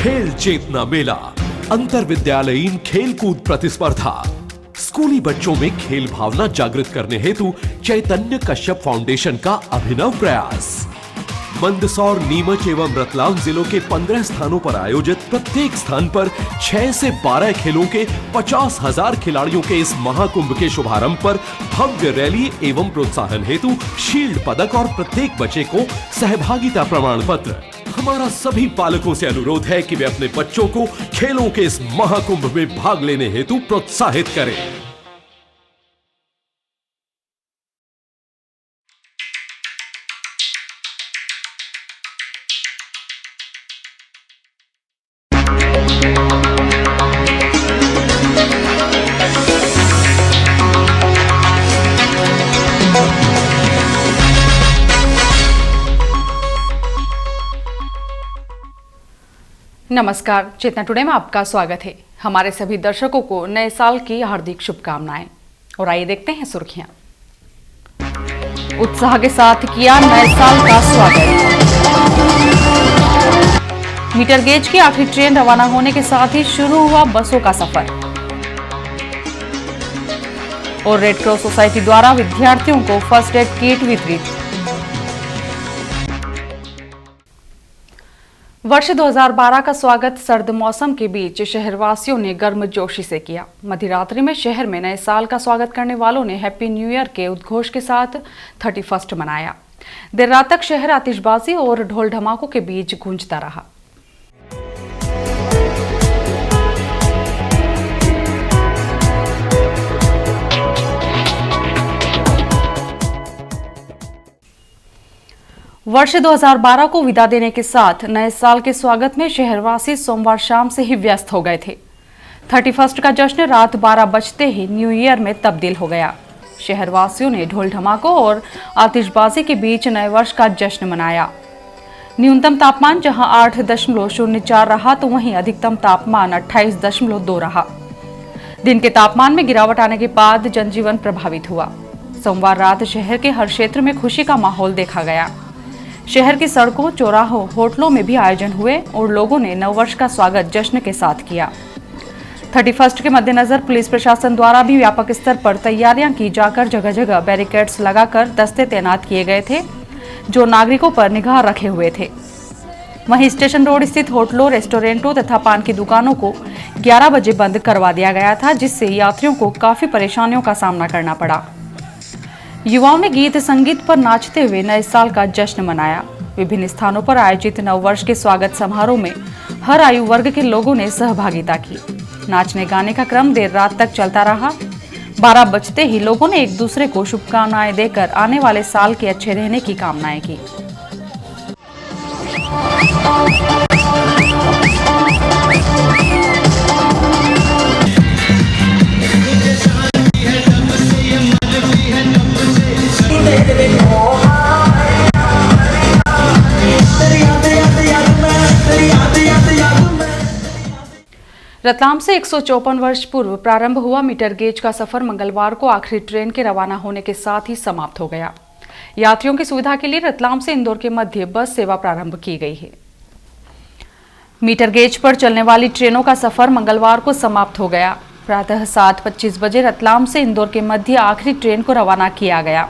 खेल चेतना मेला, अंतर विद्यालयीन खेल कूद प्रतिस्पर्धा, स्कूली बच्चों में खेल भावना जागृत करने हेतु चैतन्य कश्यप फाउंडेशन का अभिनव प्रयास। मंदसौर, नीमच एवं रतलाम जिलों के 15 स्थानों पर आयोजित प्रत्येक स्थान पर 6 से 12 खेलों के 50,000 खिलाड़ियों के इस महाकुंभ के शुभारंभ पर भव्य रैली एवं प्रोत्साहन हेतु शील्ड पदक और प्रत्येक बच्चे को सहभागिता प्रमाण पत्र। हमारा सभी पालकों से अनुरोध है कि वे अपने बच्चों को खेलों के इस महाकुंभ में भाग लेने हेतु प्रोत्साहित करें। नमस्कार, चेतना टुडे में आपका स्वागत है। हमारे सभी दर्शकों को नए साल की हार्दिक शुभकामनाएं। और आइए देखते हैं सुर्खियां। उत्साह के साथ किया नए साल का स्वागत। मीटर गेज की आखिरी ट्रेन रवाना होने के साथ ही शुरू हुआ बसों का सफर। और रेड क्रॉस सोसाइटी द्वारा विद्यार्थियों को फर्स्ट एड किट वितरित। वर्ष 2012 का स्वागत सर्द मौसम के बीच शहरवासियों ने गर्मजोशी से किया। मध्यरात्रि में शहर में नए साल का स्वागत करने वालों ने हैप्पी न्यू ईयर के उद्घोष के साथ 31 मनाया। देर रात तक शहर आतिशबाजी और ढोल धमाकों के बीच गूंजता रहा। वर्ष 2012 को विदा देने के साथ नए साल के स्वागत में शहरवासी सोमवार शाम से ही व्यस्त हो गए थे। 31 का जश्न रात 12 बजते ही न्यू ईयर में तब्दील हो गया। शहरवासियों ने ढोल धमाकों और आतिशबाजी के बीच नए वर्ष का जश्न मनाया। न्यूनतम तापमान जहां 8.04 रहा तो वहीं अधिकतम तापमान 28.2 रहा। दिन के तापमान में गिरावट आने के बाद जनजीवन प्रभावित हुआ। सोमवार रात शहर के हर क्षेत्र में खुशी का माहौल देखा गया। शहर की सड़कों, चौराहों, होटलों में भी आयोजन हुए और लोगों ने नववर्ष का स्वागत जश्न के साथ किया। 31 के मद्देनजर पुलिस प्रशासन द्वारा भी व्यापक स्तर पर तैयारियां की जाकर जगह जगह बैरिकेड्स लगाकर दस्ते तैनात किए गए थे, जो नागरिकों पर निगाह रखे हुए थे। वहीं स्टेशन रोड स्थित होटलों, रेस्टोरेंटों तथा पान की दुकानों को 11 बजे बंद करवा दिया गया था, जिससे यात्रियों को काफी परेशानियों का सामना करना पड़ा। युवाओं ने गीत संगीत पर नाचते हुए नए साल का जश्न मनाया। विभिन्न स्थानों पर आयोजित नववर्ष के स्वागत समारोह में हर आयु वर्ग के लोगों ने सहभागिता की। नाचने गाने का क्रम देर रात तक चलता रहा। 12 बजते ही लोगों ने एक दूसरे को शुभकामनाएं देकर आने वाले साल के अच्छे रहने की कामनाएं की। रतलाम से 154 वर्ष पूर्व प्रारंभ हुआ मीटर गेज का सफर मंगलवार को आखिरी ट्रेन के रवाना होने के साथ ही समाप्त हो गया। यात्रियों की सुविधा के लिए रतलाम से इंदौर के मध्य बस सेवा प्रारंभ की गई है। मीटर गेज पर चलने वाली ट्रेनों का सफर मंगलवार को समाप्त हो गया। प्रातः 7:25 बजे रतलाम से इंदौर के मध्य आखिरी ट्रेन को रवाना किया गया।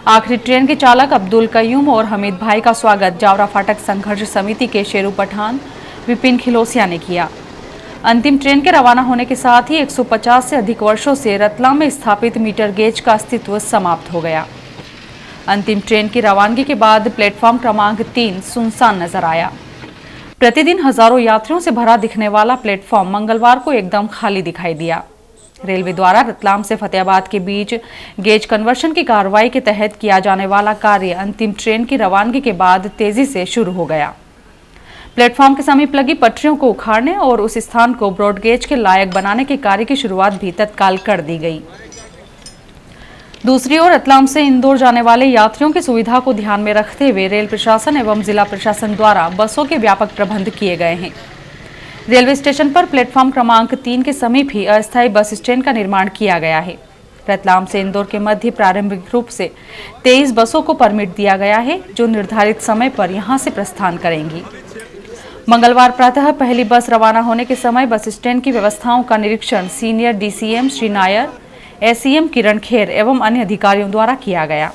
आखिरी ट्रेन के चालक अब्दुल कयूम और हमीद भाई का स्वागत जावरा फाटक संघर्ष समिति के शेरू पठान विपिन खिलोसिया ने किया। अंतिम ट्रेन के रवाना होने के साथ ही 150 से अधिक वर्षों से रतलाम में स्थापित मीटर गेज का अस्तित्व समाप्त हो गया। अंतिम ट्रेन की रवानगी के बाद प्लेटफॉर्म क्रमांक 3 सुनसान नजर आया। प्रतिदिन हजारों यात्रियों से भरा दिखने वाला प्लेटफॉर्म मंगलवार को एकदम खाली दिखाई दिया। रेलवे द्वारा रतलाम से फतेहाबाद के बीच गेज कन्वर्शन की कार्रवाई के तहत किया जाने वाला कार्य अंतिम ट्रेन की रवानगी के बाद तेजी से शुरू हो गया। प्लेटफॉर्म के समीप लगी पटरियों को उखाड़ने और उस स्थान को ब्रॉडगेज के लायक बनाने के कार्य की शुरुआत भी तत्काल कर दी गई। दूसरी ओर रतलाम से इंदौर जाने वाले यात्रियों की सुविधा को ध्यान में रखते हुए रेल प्रशासन एवं जिला प्रशासन द्वारा बसों के व्यापक प्रबंध किए गए हैं। रेलवे स्टेशन पर प्लेटफॉर्म क्रमांक 3 के समीप ही अस्थायी बस स्टैंड का निर्माण किया गया है। रतलाम से इंदौर के मध्य प्रारंभिक रूप से 23 बसों को परमिट दिया गया है, जो निर्धारित समय पर यहां से प्रस्थान करेंगी। मंगलवार प्रातः पहली बस रवाना होने के समय बस स्टैंड की व्यवस्थाओं का निरीक्षण senior DCM Shri Nair, SEM Kiran Kher एवं अन्य अधिकारियों द्वारा किया गया।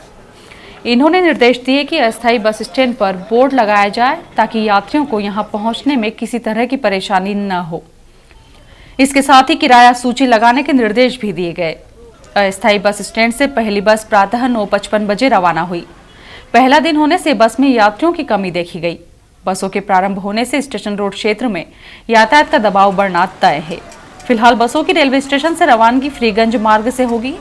इन्होंने निर्देश दिए कि अस्थायी बस स्टैंड पर बोर्ड लगाया जाए ताकि यात्रियों को यहां पहुंचने में किसी तरह की परेशानी न हो। इसके साथ ही किराया सूची लगाने के निर्देश भी दिए गए। अस्थायी बस स्टैंड से पहली बस प्रातः 9:55 बजे रवाना हुई। पहला दिन होने से बस में यात्रियों की कमी देखी गई। बसों के प्रारंभ होने से स्टेशन रोड क्षेत्र में यातायात का दबाव बढ़ना तय है। फिलहाल बसों की रेलवे स्टेशन से रवानगी फ्रीगंज मार्ग से होगी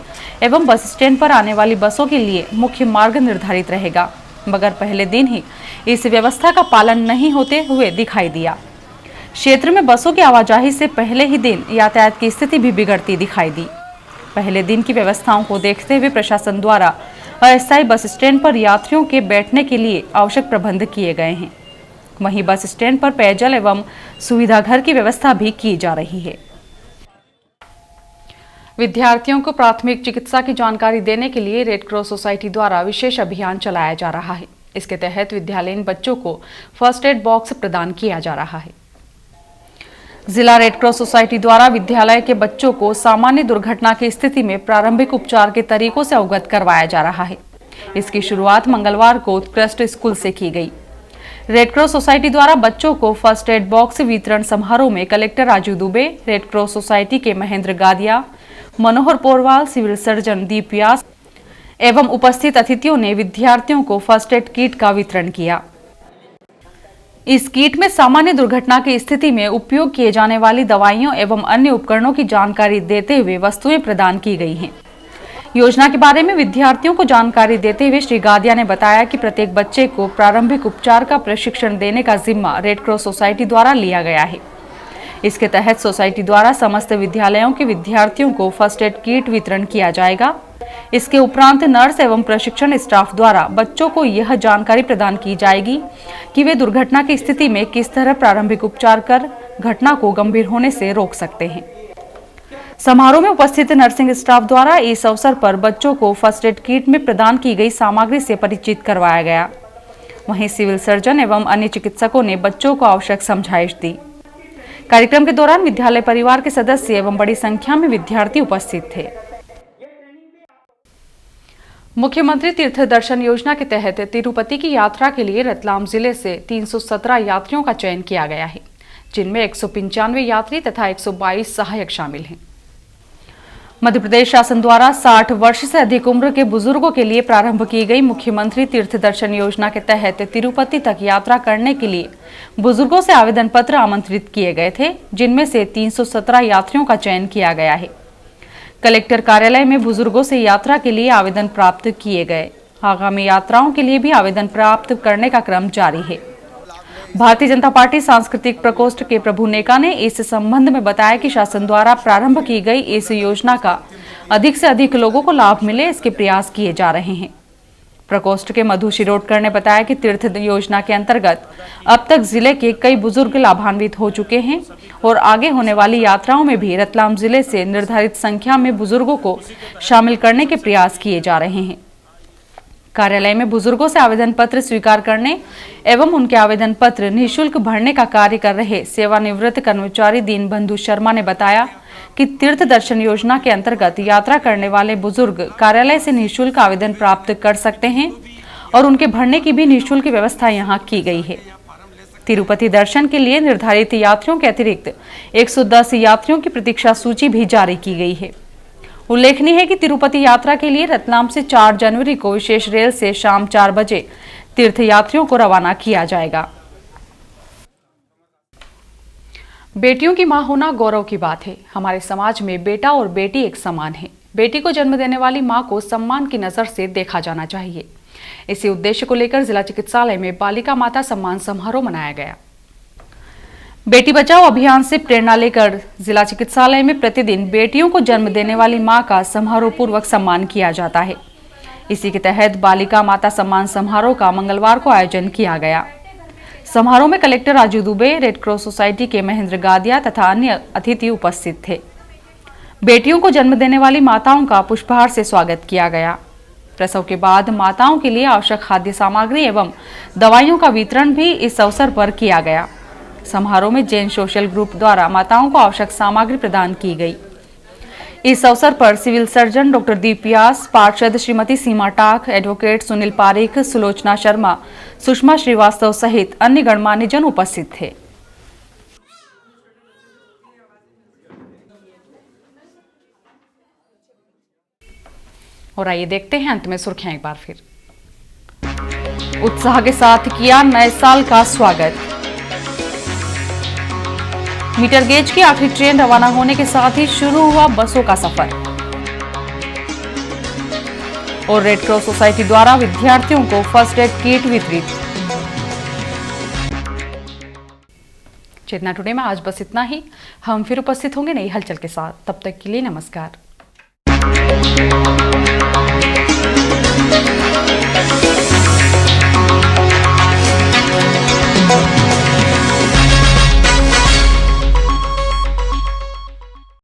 एवं बस स्टैंड पर आने वाली बसों के लिए मुख्य मार्ग निर्धारित रहेगा, मगर पहले दिन ही इस व्यवस्था का पालन नहीं होते हुए दिखाई दिया। क्षेत्र में बसों की आवाजाही से पहले ही दिन यातायात की स्थिति भी बिगड़ती दिखाई दी। पहले दिन की व्यवस्थाओं को देखते हुए प्रशासन द्वारा अस्थायी बस स्टैंड पर यात्रियों के बैठने के लिए आवश्यक प्रबंध किए गए हैं। वहीं बस स्टैंड पर पेयजल एवं सुविधा घर की व्यवस्था भी की जा रही है। विद्यार्थियों को प्राथमिक चिकित्सा की जानकारी देने के लिए रेड क्रॉस सोसाइटी द्वारा विशेष अभियान चलाया जा रहा है। इसके तहत विद्यालयीन बच्चों को फर्स्ट एड बॉक्स प्रदान किया जा रहा है। जिला रेड क्रॉस सोसाइटी द्वारा विद्यालय के बच्चों को सामान्य दुर्घटना की स्थिति में प्रारंभिक उपचार के तरीकों से अवगत करवाया जा रहा है। इसकी शुरुआत मंगलवार को उत्कृष्ट स्कूल से की गई। रेड क्रॉस सोसाइटी द्वारा बच्चों को फर्स्ट एड बॉक्स वितरण समारोह में collector Raju Dubey, red cross society के महेंद्र गादिया, मनोहर पोरवाल, सिविल सर्जन दीप व्यास एवं उपस्थित अतिथियों ने विद्यार्थियों को फर्स्ट एड किट का वितरण किया। इस किट में सामान्य दुर्घटना की स्थिति में उपयोग किए जाने वाली दवाइयों एवं अन्य उपकरणों की जानकारी देते हुए वस्तुएं प्रदान की गई हैं। योजना के बारे में विद्यार्थियों को जानकारी देते हुए श्री गादिया ने बताया कि प्रत्येक बच्चे को प्रारंभिक उपचार का प्रशिक्षण देने का जिम्मा रेड क्रॉस सोसाइटी द्वारा लिया गया है। इसके तहत सोसाइटी द्वारा समस्त विद्यालयों के विद्यार्थियों को फर्स्ट एड किट वितरण किया जाएगा। इसके उपरांत नर्स एवं प्रशिक्षण स्टाफ द्वारा बच्चों को यह जानकारी प्रदान की जाएगी कि वे दुर्घटना की स्थिति में किस तरह प्रारंभिक उपचार कर घटना को गंभीर होने से रोक सकते हैं। समारोह में उपस्थित नर्सिंग स्टाफ द्वारा इस अवसर पर बच्चों को फर्स्ट एड किट में प्रदान की गई सामग्री से परिचित करवाया गया। वहीं सिविल सर्जन एवं अन्य चिकित्सकों ने बच्चों को आवश्यक समझाइश दी। कार्यक्रम के दौरान विद्यालय परिवार के सदस्य एवं बड़ी संख्या में विद्यार्थी उपस्थित थे। मुख्यमंत्री तीर्थ दर्शन योजना के तहत तिरुपति की यात्रा के लिए रतलाम जिले से 317 यात्रियों का चयन किया गया है, जिनमें 195 यात्री तथा 122 सहायक शामिल हैं। मध्य प्रदेश शासन द्वारा 60 वर्ष से अधिक उम्र के बुजुर्गों के लिए प्रारंभ की गई मुख्यमंत्री तीर्थ दर्शन योजना के तहत तिरुपति तक यात्रा करने के लिए बुजुर्गों से आवेदन पत्र आमंत्रित किए गए थे, जिनमें से 317 यात्रियों का चयन किया गया है। कलेक्टर कार्यालय में बुजुर्गों से यात्रा के लिए आवेदन प्राप्त किए गए। आगामी यात्राओं के लिए भी आवेदन प्राप्त करने का क्रम जारी है। भारतीय जनता पार्टी सांस्कृतिक प्रकोष्ठ के प्रभु नेका ने इस संबंध में बताया कि शासन द्वारा प्रारंभ की गई इस योजना का अधिक से अधिक लोगों को लाभ मिले, इसके प्रयास किए जा रहे हैं। प्रकोष्ठ के मधु शिरोडकर ने बताया कि तीर्थ योजना के अंतर्गत अब तक जिले के कई बुजुर्ग लाभान्वित हो चुके हैं और आगे होने वाली यात्राओं में भी रतलाम जिले से निर्धारित संख्या में बुजुर्गों को शामिल करने के प्रयास किए जा रहे हैं। कार्यालय में बुजुर्गों से आवेदन पत्र स्वीकार करने एवं उनके आवेदन पत्र निःशुल्क भरने का कार्य कर रहे सेवानिवृत्त कर्मचारी दीनबंधु शर्मा ने बताया कि तीर्थ दर्शन योजना के अंतर्गत यात्रा करने वाले बुजुर्ग कार्यालय से निःशुल्क आवेदन प्राप्त कर सकते हैं और उनके भरने की भी निःशुल्क व्यवस्था यहां की गई है। तिरुपति दर्शन के लिए निर्धारित यात्रियों के अतिरिक्त 110 यात्रियों की प्रतीक्षा सूची भी जारी की गई है। उल्लेखनीय है कि तिरुपति यात्रा के लिए रतलाम से 4 जनवरी को विशेष रेल से शाम 4 बजे तीर्थ यात्रियों को रवाना किया जाएगा। बेटियों की मां होना गौरव की बात है। हमारे समाज में बेटा और बेटी एक समान है। बेटी को जन्म देने वाली मां को सम्मान की नजर से देखा जाना चाहिए। इसी उद्देश्य को लेकर जिला चिकित्सालय में बालिका माता सम्मान समारोह मनाया गया। बेटी बचाओ अभियान से प्रेरणा लेकर जिला चिकित्सालय में प्रतिदिन बेटियों को जन्म देने वाली मां का समारोह पूर्वक सम्मान किया जाता है। इसी के तहत बालिका माता सम्मान समारोह का मंगलवार को आयोजन किया गया। समारोह में collector Raju Dubey, red cross society के महेंद्र गादिया तथा अन्य अतिथि उपस्थित थे। बेटियों को जन्म देने वाली माताओं का पुष्पहार से स्वागत किया गया। प्रसव के बाद माताओं के लिए आवश्यक खाद्य सामग्री एवं दवाइयों का वितरण भी इस अवसर पर किया गया। समारोह में जैन सोशल ग्रुप द्वारा माताओं को आवश्यक सामग्री प्रदान की गई। इस अवसर पर सिविल सर्जन डॉक्टर दीप व्यास, पार्षद श्रीमती सीमा टाक, एडवोकेट सुनील पारिक, सुलोचना शर्मा, सुषमा श्रीवास्तव सहित अन्य गणमान्य जन उपस्थित थे। और आइए देखते हैं अंत में सुर्खियां एक बार फिर। उत्साह के साथ किया नए साल का स्वागत। मीटर गेज की आखिरी ट्रेन रवाना होने के साथ ही शुरू हुआ बसों का सफर। और रेड क्रॉस सोसाइटी द्वारा विद्यार्थियों को फर्स्ट एड किट वितरित। चेतना टुडे में आज बस इतना ही। हम फिर उपस्थित होंगे नई हलचल के साथ। तब तक के लिए नमस्कार।